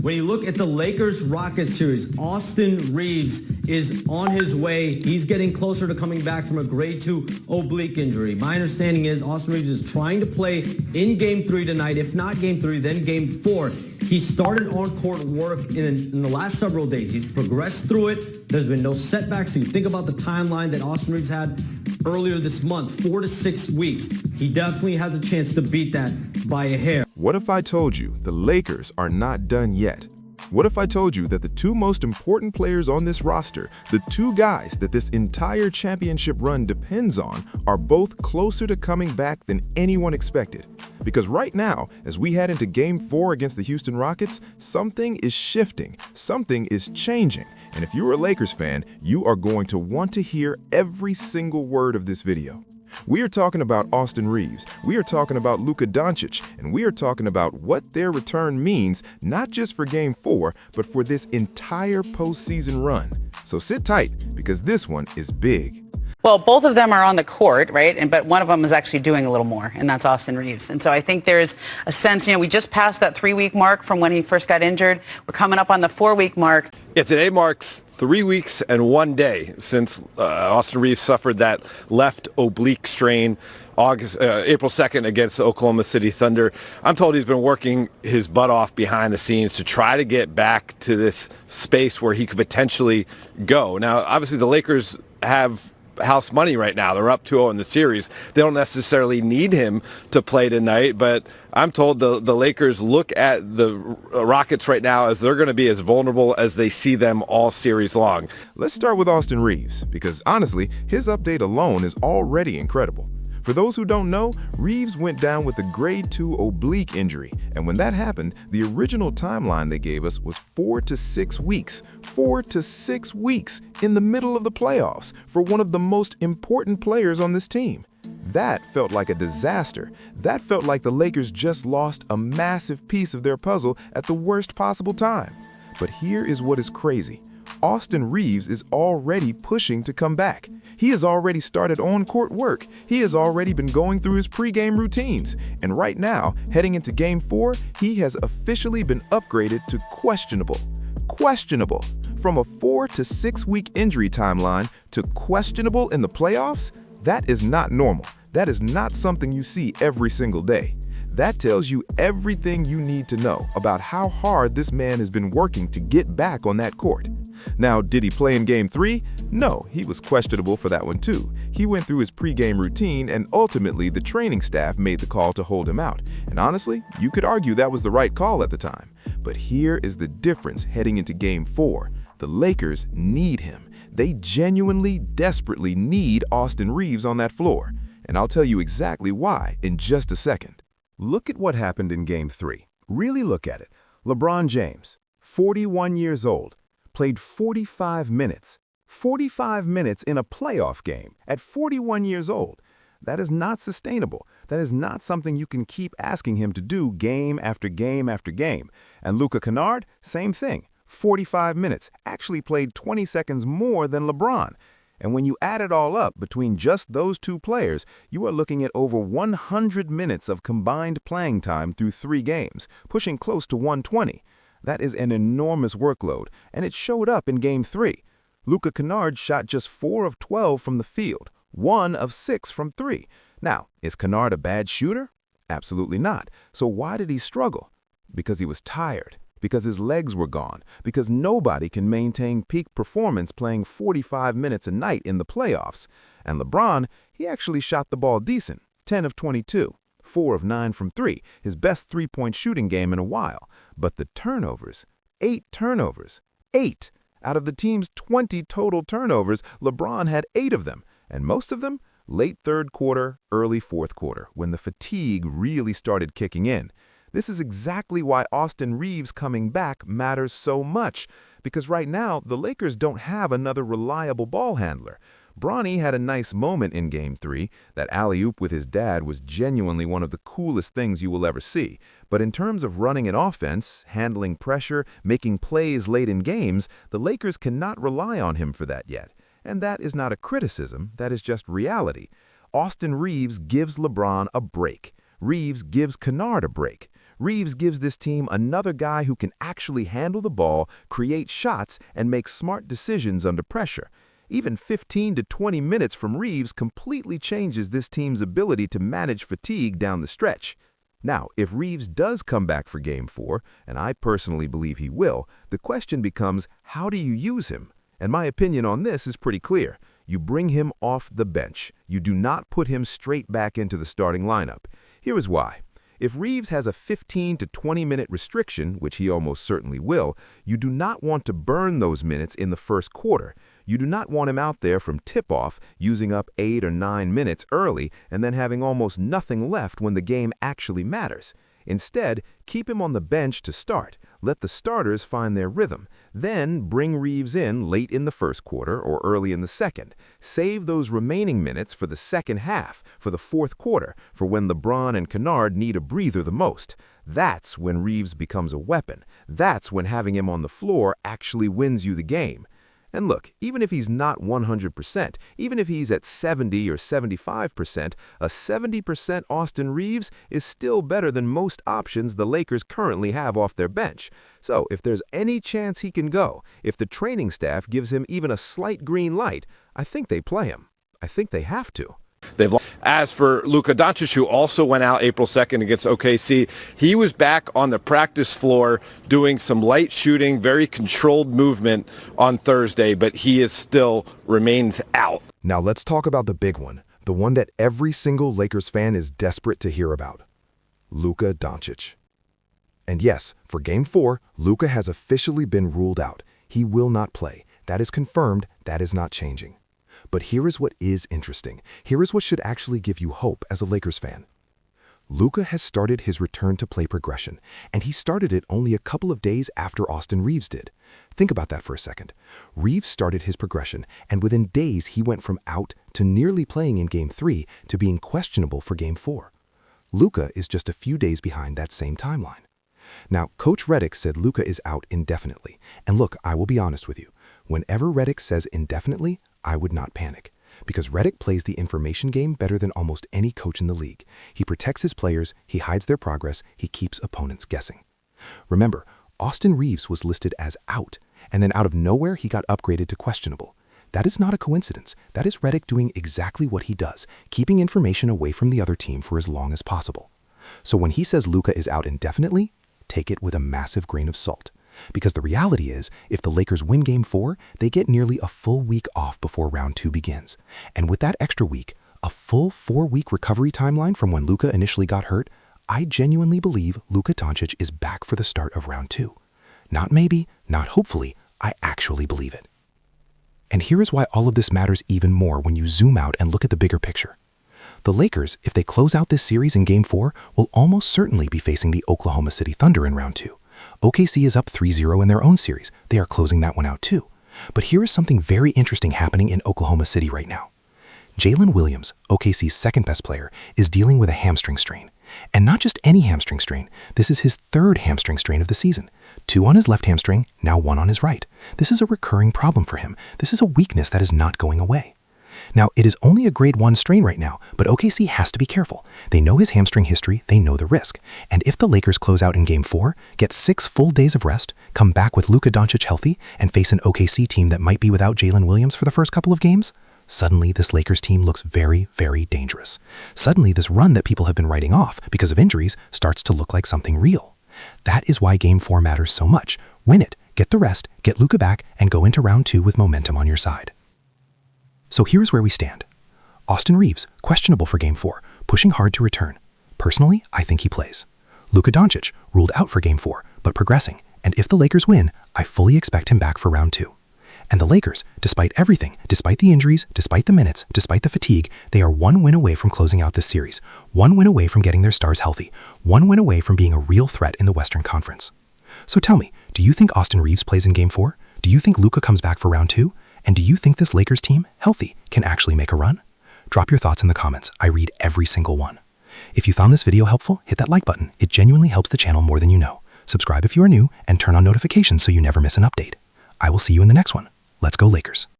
When you look at the Lakers-Rockets series, Austin Reaves is on his way. He's getting closer to coming back from a grade 2 oblique injury. My understanding is Austin Reaves is trying to play in Game 3 tonight. If not Game 3, then Game 4. He started on-court work in the last several days. He's progressed through it. There's been no setbacks. So you think about the timeline that Austin Reaves had earlier this month, 4 to 6 weeks. He definitely has a chance to beat that by a hair. What if I told you the Lakers are not done yet? What if I told you that the two most important players on this roster, the two guys that this entire championship run depends on, are both closer to coming back than anyone expected? Because right now, as we head into Game 4 against the Houston Rockets, something is shifting, something is changing. And if you're a Lakers fan, you are going to want to hear every single word of this video. We are talking about Austin Reaves, we are talking about Luka Doncic, and we are talking about what their return means, not just for Game 4, but for this entire postseason run. So sit tight, because this one is big. Well, both of them are on the court, right? But one of them is actually doing a little more, and that's Austin Reaves. And so I think there's a sense, we just passed that 3-week mark from when he first got injured. We're coming up on the 4-week mark. Yeah, today marks 3 weeks and 1 day since Austin Reaves suffered that left oblique strain April 2nd against the Oklahoma City Thunder. I'm told he's been working his butt off behind the scenes to try to get back to this space where he could potentially go. Now, obviously, the Lakers have house money right now. They're up 2-0 in the series. They don't necessarily need him to play tonight, but I'm told the Lakers look at the Rockets right now as they're going to be as vulnerable as they see them all series long. Let's start with Austin Reaves, because honestly, his update alone is already incredible. For those who don't know, Reaves went down with a grade 2 oblique injury, and when that happened, the original timeline they gave us was 4 to 6 weeks. 4 to 6 weeks in the middle of the playoffs for one of the most important players on this team. That felt like a disaster. That felt like the Lakers just lost a massive piece of their puzzle at the worst possible time. But here is what is crazy. Austin Reaves is already pushing to come back. He has already started on-court work. He has already been going through his pregame routines. And right now, heading into Game 4, he has officially been upgraded to questionable. Questionable. From a 4 to 6 week injury timeline to questionable in the playoffs, that is not normal. That is not something you see every single day. That tells you everything you need to know about how hard this man has been working to get back on that court. Now, did he play in Game 3? No, he was questionable for that one too. He went through his pregame routine, and ultimately the training staff made the call to hold him out. And honestly, you could argue that was the right call at the time. But here is the difference heading into Game 4. The Lakers need him. They genuinely, desperately need Austin Reaves on that floor. And I'll tell you exactly why in just a second. Look at what happened in Game 3. Really look at it. LeBron James, 41 years old, played 45 minutes. 45 minutes in a playoff game at 41 years old. That is not sustainable. That is not something you can keep asking him to do game after game after game. And Luka Doncic, same thing. 45 minutes, actually played 20 seconds more than LeBron. And when you add it all up between just those two players, you are looking at over 100 minutes of combined playing time through 3 games, pushing close to 120. That is an enormous workload, and it showed up in Game 3. Luka Doncic shot just 4 of 12 from the field, 1 of 6 from 3. Now, is Doncic a bad shooter? Absolutely not. So why did he struggle? Because he was tired. Because his legs were gone, because nobody can maintain peak performance playing 45 minutes a night in the playoffs. And LeBron, he actually shot the ball decent, 10 of 22, 4 of 9 from 3, his best three-point shooting game in a while. But the turnovers, 8 turnovers, 8! Out of the team's 20 total turnovers, LeBron had 8 of them, and most of them late third quarter, early fourth quarter, when the fatigue really started kicking in. This is exactly why Austin Reaves coming back matters so much, because right now, the Lakers don't have another reliable ball handler. Bronny had a nice moment in Game 3. That alley-oop with his dad was genuinely one of the coolest things you will ever see. But in terms of running an offense, handling pressure, making plays late in games, the Lakers cannot rely on him for that yet. And that is not a criticism, that is just reality. Austin Reaves gives LeBron a break. Reaves gives Kennard a break. Reaves gives this team another guy who can actually handle the ball, create shots, and make smart decisions under pressure. Even 15 to 20 minutes from Reaves completely changes this team's ability to manage fatigue down the stretch. Now, if Reaves does come back for Game 4, and I personally believe he will, the question becomes, how do you use him? And my opinion on this is pretty clear. You bring him off the bench. You do not put him straight back into the starting lineup. Here is why. If Reaves has a 15 to 20-minute restriction, which he almost certainly will, you do not want to burn those minutes in the first quarter. You do not want him out there from tip-off, using up 8 or 9 minutes early and then having almost nothing left when the game actually matters. Instead, keep him on the bench to start. Let the starters find their rhythm. Then bring Reaves in late in the first quarter or early in the second. Save those remaining minutes for the second half, for the fourth quarter, for when LeBron and Kennard need a breather the most. That's when Reaves becomes a weapon. That's when having him on the floor actually wins you the game. And look, even if he's not 100%, even if he's at 70 or 75%, a 70% Austin Reaves is still better than most options the Lakers currently have off their bench. So if there's any chance he can go, if the training staff gives him even a slight green light, I think they play him. I think they have to. As for Luka Doncic, who also went out April 2nd against OKC, he was back on the practice floor doing some light shooting, very controlled movement on Thursday, but he is still remains out. Now let's talk about the big one, the one that every single Lakers fan is desperate to hear about. Luka Doncic. And yes, for Game 4, Luka has officially been ruled out. He will not play. That is confirmed. That is not changing. But here is what is interesting. Here is what should actually give you hope as a Lakers fan. Luka has started his return to play progression, and he started it only a couple of days after Austin Reaves did. Think about that for a second. Reaves started his progression, and within days he went from out to nearly playing in Game 3 to being questionable for Game 4. Luka is just a few days behind that same timeline. Now, Coach Redick said Luka is out indefinitely, and look, I will be honest with you. Whenever Redick says indefinitely, I would not panic, because Redick plays the information game better than almost any coach in the league. He protects his players, he hides their progress, he keeps opponents guessing. Remember, Austin Reaves was listed as out, and then out of nowhere he got upgraded to questionable. That is not a coincidence. That is Redick doing exactly what he does, keeping information away from the other team for as long as possible. So when he says Luka is out indefinitely, take it with a massive grain of salt. Because the reality is, if the Lakers win Game 4, they get nearly a full week off before Round 2 begins. And with that extra week, a full 4-week recovery timeline from when Luka initially got hurt, I genuinely believe Luka Doncic is back for the start of Round 2. Not maybe, not hopefully, I actually believe it. And here is why all of this matters even more when you zoom out and look at the bigger picture. The Lakers, if they close out this series in Game 4, will almost certainly be facing the Oklahoma City Thunder in Round 2. OKC is up 3-0 in their own series. They are closing that one out too. But here is something very interesting happening in Oklahoma City right now. Jalen Williams, OKC's second-best player, is dealing with a hamstring strain. And not just any hamstring strain. This is his third hamstring strain of the season. 2 on his left hamstring, now 1 on his right. This is a recurring problem for him. This is a weakness that is not going away. Now, it is only a grade 1 strain right now, but OKC has to be careful. They know his hamstring history, they know the risk. And if the Lakers close out in Game 4, get 6 full days of rest, come back with Luka Doncic healthy, and face an OKC team that might be without Jalen Williams for the first couple of games, suddenly this Lakers team looks very, very dangerous. Suddenly this run that people have been writing off because of injuries starts to look like something real. That is why Game 4 matters so much. Win it, get the rest, get Luka back, and go into Round 2 with momentum on your side. So here's where we stand. Austin Reaves, questionable for Game 4, pushing hard to return. Personally, I think he plays. Luka Doncic, ruled out for Game 4, but progressing, and if the Lakers win, I fully expect him back for Round 2. And the Lakers, despite everything, despite the injuries, despite the minutes, despite the fatigue, they are 1 win away from closing out this series, 1 win away from getting their stars healthy, 1 win away from being a real threat in the Western Conference. So tell me, do you think Austin Reaves plays in Game 4? Do you think Luka comes back for Round 2? And do you think this Lakers team, healthy, can actually make a run? Drop your thoughts in the comments. I read every single one. If you found this video helpful, hit that like button. It genuinely helps the channel more than you know. Subscribe if you are new, and turn on notifications so you never miss an update. I will see you in the next one. Let's go Lakers.